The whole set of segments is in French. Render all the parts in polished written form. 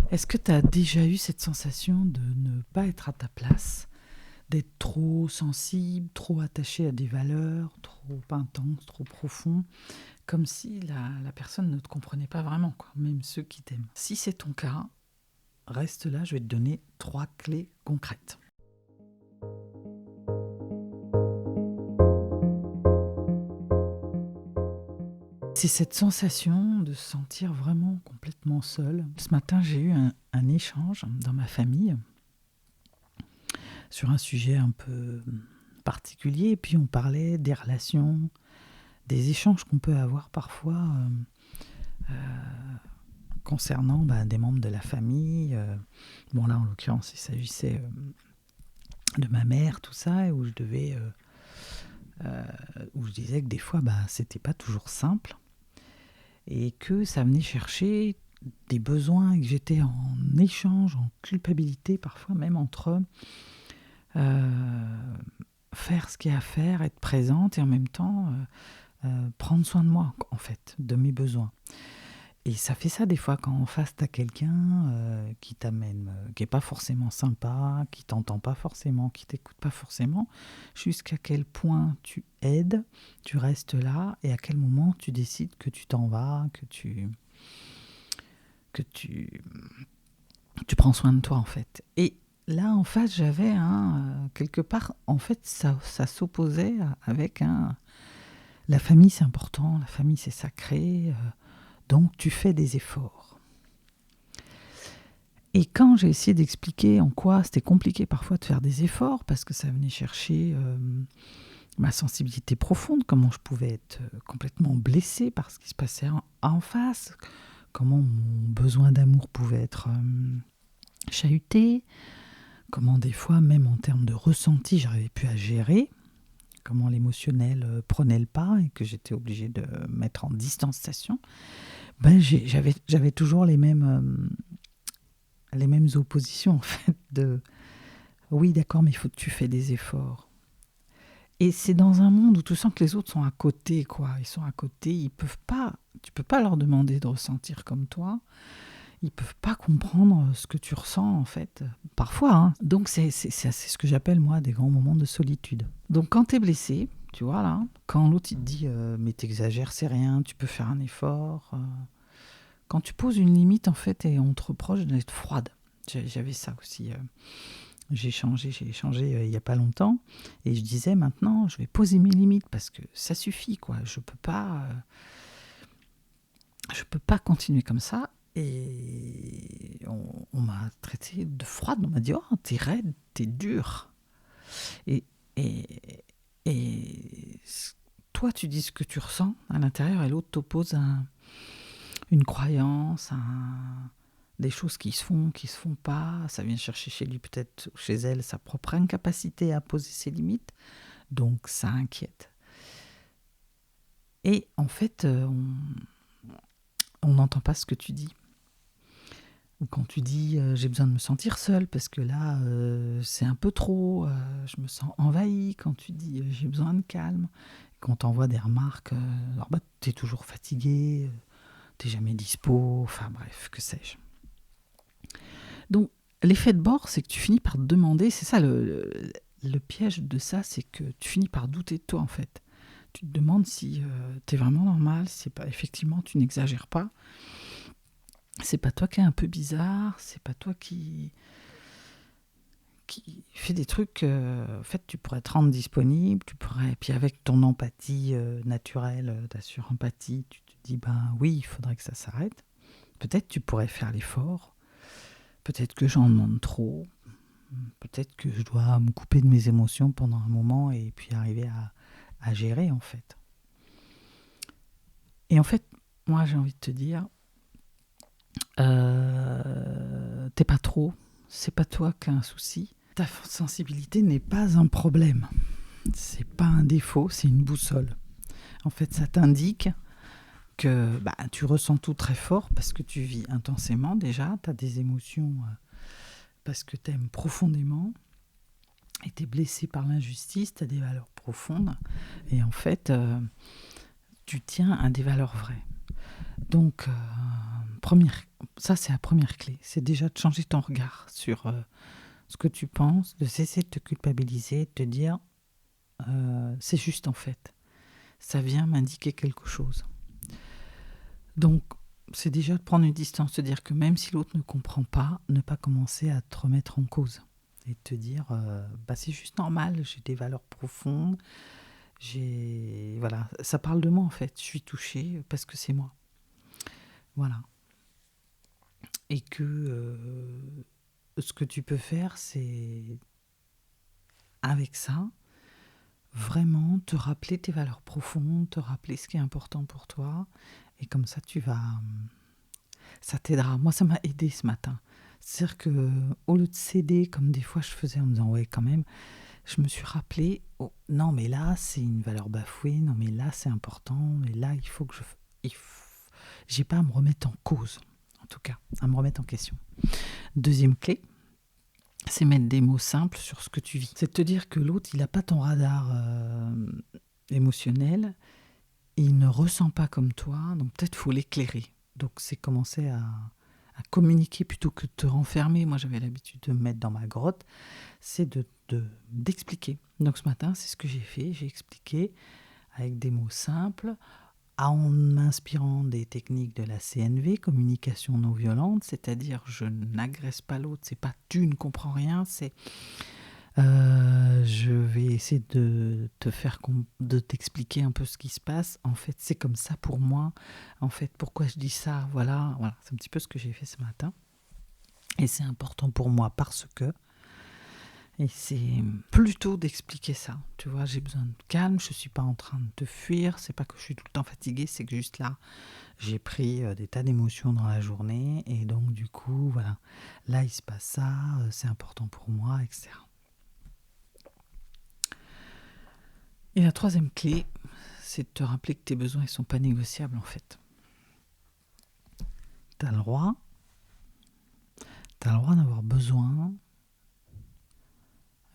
Est-ce que tu as déjà eu cette sensation de ne pas être à ta place, d'être trop sensible, trop attaché à des valeurs, trop intense, trop profond, comme si la personne ne te comprenait pas vraiment, quoi, même ceux qui t'aiment? Si c'est ton cas, reste là, je vais te donner 3 clés concrètes. C'est cette sensation de se sentir vraiment complètement seul. Ce matin, j'ai eu un échange dans ma famille sur un sujet un peu particulier, et puis on parlait des relations, des échanges qu'on peut avoir parfois concernant des membres de la famille. Bon, là, en l'occurrence, il s'agissait de ma mère, tout ça, et où où je disais que des fois, c'était pas toujours simple, et que ça venait chercher des besoins, et que j'étais en échange, en culpabilité, parfois même entre faire ce qu'il y a à faire, être présente, et en même temps prendre soin de moi, en fait, de mes besoins. Et ça fait ça des fois quand en face t'as quelqu'un qui t'amène, qui est pas forcément sympa, qui t'entend pas forcément, qui t'écoute pas forcément, jusqu'à quel point tu aides, tu restes là, et à quel moment tu décides que tu t'en vas, que tu prends soin de toi, en fait. Et là, en face, j'avais quelque part, en fait, ça s'opposait avec la famille, c'est important, la famille, c'est sacré, donc tu fais des efforts. Et quand j'ai essayé d'expliquer en quoi c'était compliqué parfois de faire des efforts, parce que ça venait chercher ma sensibilité profonde, comment je pouvais être complètement blessée par ce qui se passait en face, comment mon besoin d'amour pouvait être chahuté, comment des fois, même en termes de ressenti, j'arrivais plus à gérer, comment l'émotionnel prenait le pas et que j'étais obligée de mettre en distanciation. J'avais toujours les mêmes oppositions, en fait, de oui, d'accord, mais il faut que tu fais des efforts. Et c'est dans un monde où tu sens que les autres sont à côté, quoi. Ils sont à côté, ils peuvent pas, tu peux pas leur demander de ressentir comme toi. Ils peuvent pas comprendre ce que tu ressens, en fait, parfois, hein. Donc c'est ce que j'appelle, moi, des grands moments de solitude. Donc quand t'es blessé, tu vois, là, quand l'autre il te dit mais t'exagères, c'est rien, tu peux faire un effort. Quand tu poses une limite, en fait, et on te reproche d'être froide. J'avais ça aussi. J'ai échangé il y a pas longtemps, et je disais maintenant, je vais poser mes limites parce que ça suffit, quoi. Je peux pas continuer comme ça. Et on m'a traité de froide. On m'a dit, oh, t'es raide, t'es dure. Et, et, et toi, tu dis ce que tu ressens à l'intérieur, et l'autre t'oppose une croyance, des choses qui se font pas. Ça vient chercher chez lui, peut-être chez elle, sa propre incapacité à poser ses limites. Donc ça inquiète. Et en fait, on n'entend pas ce que tu dis. Ou quand tu dis j'ai besoin de me sentir seule parce que là c'est un peu trop, je me sens envahie. Quand tu dis j'ai besoin de calme, quand t'envoie des remarques, alors t'es toujours fatigué, t'es jamais dispo, enfin bref, que sais-je. Donc l'effet de bord, c'est que tu finis par te demander, c'est ça le piège de ça, c'est que tu finis par douter de toi, en fait. Tu te demandes si t'es vraiment normal, si pas, effectivement tu n'exagères pas. C'est pas toi qui es un peu bizarre, c'est pas toi qui fait des trucs. En fait, tu pourrais te rendre disponible, puis avec ton empathie naturelle, ta surempathie, tu te dis oui, il faudrait que ça s'arrête. Peut-être tu pourrais faire l'effort. Peut-être que j'en demande trop. Peut-être que je dois me couper de mes émotions pendant un moment et puis arriver à gérer, en fait. Et en fait, moi, j'ai envie de te dire, t'es pas trop, c'est pas toi qui as un souci. Ta sensibilité n'est pas un problème. C'est pas un défaut, c'est une boussole. En fait, ça t'indique que tu ressens tout très fort parce que tu vis intensément déjà, tu as des émotions parce que tu aimes profondément et tu es blessé par l'injustice, tu as des valeurs profondes et en fait, tu tiens à des valeurs vraies. Donc, Ça, c'est la première clé. C'est déjà de changer ton regard sur ce que tu penses, de cesser de te culpabiliser, de te dire c'est juste en fait. Ça vient m'indiquer quelque chose. Donc, c'est déjà de prendre une distance, de dire que même si l'autre ne comprend pas, ne pas commencer à te remettre en cause. Et de te dire, c'est juste normal, j'ai des valeurs profondes, Voilà, ça parle de moi en fait, je suis touchée parce que c'est moi. Voilà. Et que ce que tu peux faire, c'est, avec ça, vraiment te rappeler tes valeurs profondes, te rappeler ce qui est important pour toi. Et comme ça, ça t'aidera. Moi, ça m'a aidé ce matin. C'est-à-dire que, au lieu de céder, comme des fois je faisais en me disant, ouais, quand même, je me suis rappelé, oh, non, mais là, c'est une valeur bafouée, non, mais là, c'est important, et là, il faut que j'ai pas à me remettre en cause, en tout cas, à me remettre en question. Deuxième clé, c'est mettre des mots simples sur ce que tu vis. C'est de te dire que l'autre, il n'a pas ton radar émotionnel, il ne ressent pas comme toi, donc peut-être faut l'éclairer. Donc c'est commencer à communiquer plutôt que de te renfermer. Moi, j'avais l'habitude de me mettre dans ma grotte, c'est d'expliquer. Donc ce matin, c'est ce que j'ai fait, j'ai expliqué avec des mots simples, en m'inspirant des techniques de la CNV, communication non violente, c'est-à-dire je n'agresse pas l'autre, c'est pas tu ne comprends rien, c'est je vais essayer de de t'expliquer un peu ce qui se passe. En fait, c'est comme ça pour moi. En fait, pourquoi je dis ça, voilà. C'est un petit peu ce que j'ai fait ce matin. Et c'est important pour moi parce que, et c'est plutôt d'expliquer ça. Tu vois, j'ai besoin de calme, je suis pas en train de te fuir, c'est pas que je suis tout le temps fatiguée, c'est que juste là, j'ai pris des tas d'émotions dans la journée et donc du coup, voilà, là il se passe ça, c'est important pour moi, etc. Et la troisième clé, c'est de te rappeler que tes besoins ne sont pas négociables en fait. Tu as le droit d'avoir besoin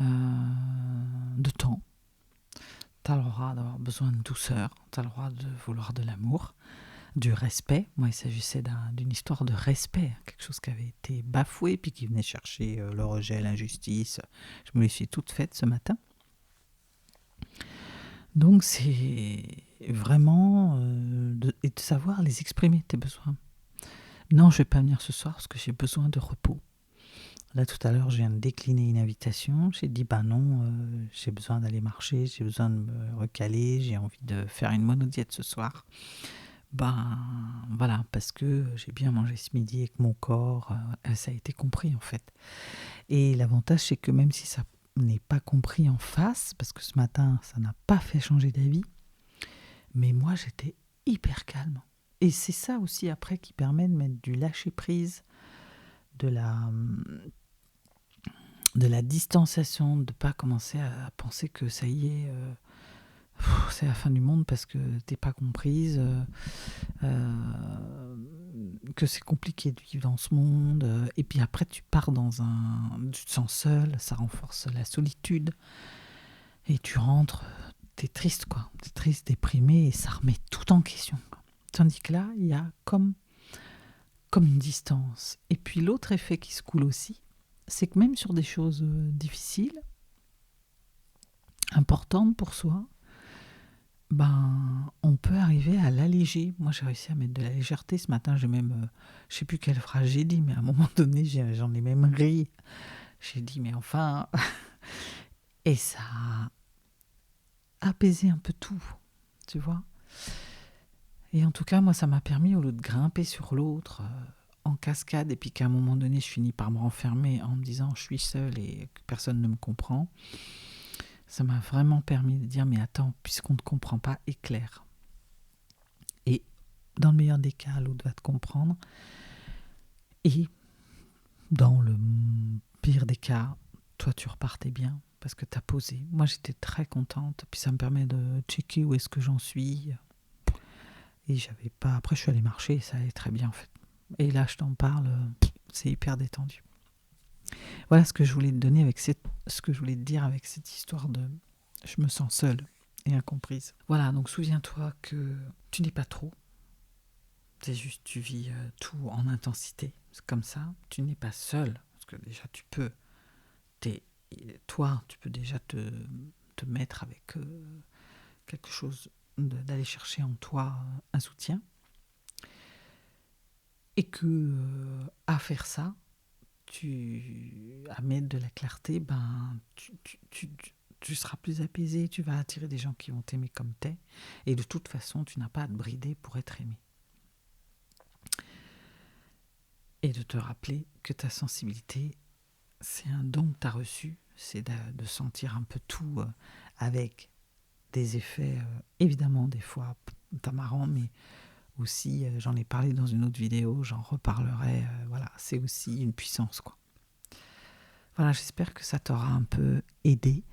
de temps. Tu as le droit d'avoir besoin de douceur. Tu as le droit de vouloir de l'amour, du respect. Moi, il s'agissait d'une histoire de respect, quelque chose qui avait été bafoué, puis qui venait chercher le rejet, l'injustice. Je me les suis toutes faites ce matin. Donc, c'est vraiment de savoir les exprimer, tes besoins. Non, je ne vais pas venir ce soir parce que j'ai besoin de repos. Là, tout à l'heure, je viens de décliner une invitation. J'ai dit, non, j'ai besoin d'aller marcher, j'ai besoin de me recaler, j'ai envie de faire une monodiète ce soir. Voilà, parce que j'ai bien mangé ce midi et que mon corps, ça a été compris en fait. Et l'avantage, c'est que même si ça n'est pas compris en face, parce que ce matin, ça n'a pas fait changer d'avis, mais moi, j'étais hyper calme. Et c'est ça aussi après qui permet de mettre du lâcher-prise, de la distanciation, de ne pas commencer à penser que ça y est, c'est la fin du monde parce que t'es pas comprise, que c'est compliqué de vivre dans ce monde. Et puis après, tu pars tu te sens seul, ça renforce la solitude. Et tu rentres, t'es triste, quoi. T'es triste, déprimé, et ça remet tout en question, quoi. Tandis que là, il y a comme une distance. Et puis l'autre effet qui se coule aussi, c'est que même sur des choses difficiles, importantes pour soi, on peut arriver à l'alléger. Moi, j'ai réussi à mettre de la légèreté. Ce matin, j'ai même, je sais plus quelle phrase j'ai dit, mais à un moment donné, j'en ai même ri. J'ai dit, mais enfin... Et ça a apaisé un peu tout, tu vois. Et en tout cas, moi, ça m'a permis, au lieu de grimper sur l'autre en cascade, et puis qu'à un moment donné, je finis par me renfermer en me disant, je suis seule et que personne ne me comprend, ça m'a vraiment permis de dire, mais attends, puisqu'on ne te comprend pas, éclaire. Et dans le meilleur des cas, l'autre va te comprendre. Et dans le pire des cas, toi, tu repartais bien parce que tu as posé. Moi, j'étais très contente. Puis ça me permet de checker où est-ce que j'en suis. Et j'avais pas... Après, je suis allée marcher et ça allait très bien, en fait. Et là, je t'en parle, c'est hyper détendu. Voilà ce que je voulais te donner ce que je voulais te dire avec cette histoire de je me sens seule et incomprise. Voilà, donc souviens-toi que tu n'es pas trop. C'est juste, tu vis tout en intensité. C'est comme ça, tu n'es pas seul. Parce que déjà, t'es, toi, tu peux déjà te mettre avec quelque chose, d'aller chercher en toi un soutien. Et que à faire ça, à mettre de la clarté, ben, tu seras plus apaisé, tu vas attirer des gens qui vont t'aimer comme t'es. Et de toute façon, tu n'as pas à te brider pour être aimé. Et de te rappeler que ta sensibilité, c'est un don que tu as reçu, c'est de sentir un peu tout avec des effets, évidemment, des fois pas marrant, mais aussi, j'en ai parlé dans une autre vidéo, j'en reparlerai, voilà, c'est aussi une puissance, quoi. Voilà, j'espère que ça t'aura un peu aidé.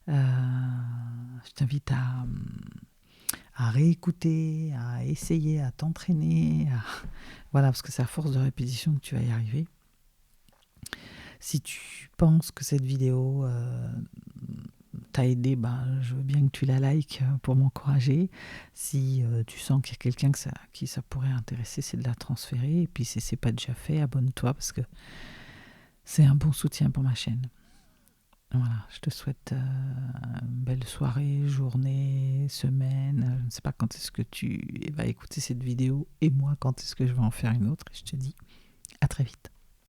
Je t'invite à réécouter, à essayer, à t'entraîner, voilà, parce que c'est à force de répétition que tu vas y arriver. Si tu penses que cette vidéo t'a aidé, ben, je veux bien que tu la likes pour m'encourager. Si tu sens qu'il y a quelqu'un qui ça pourrait intéresser, c'est de la transférer. Et puis si c'est pas déjà fait, abonne-toi parce que c'est un bon soutien pour ma chaîne. Voilà, je te souhaite une belle soirée, journée, semaine. Je ne sais pas quand est-ce que tu vas écouter cette vidéo et moi quand est-ce que je vais en faire une autre. Et je te dis à très vite.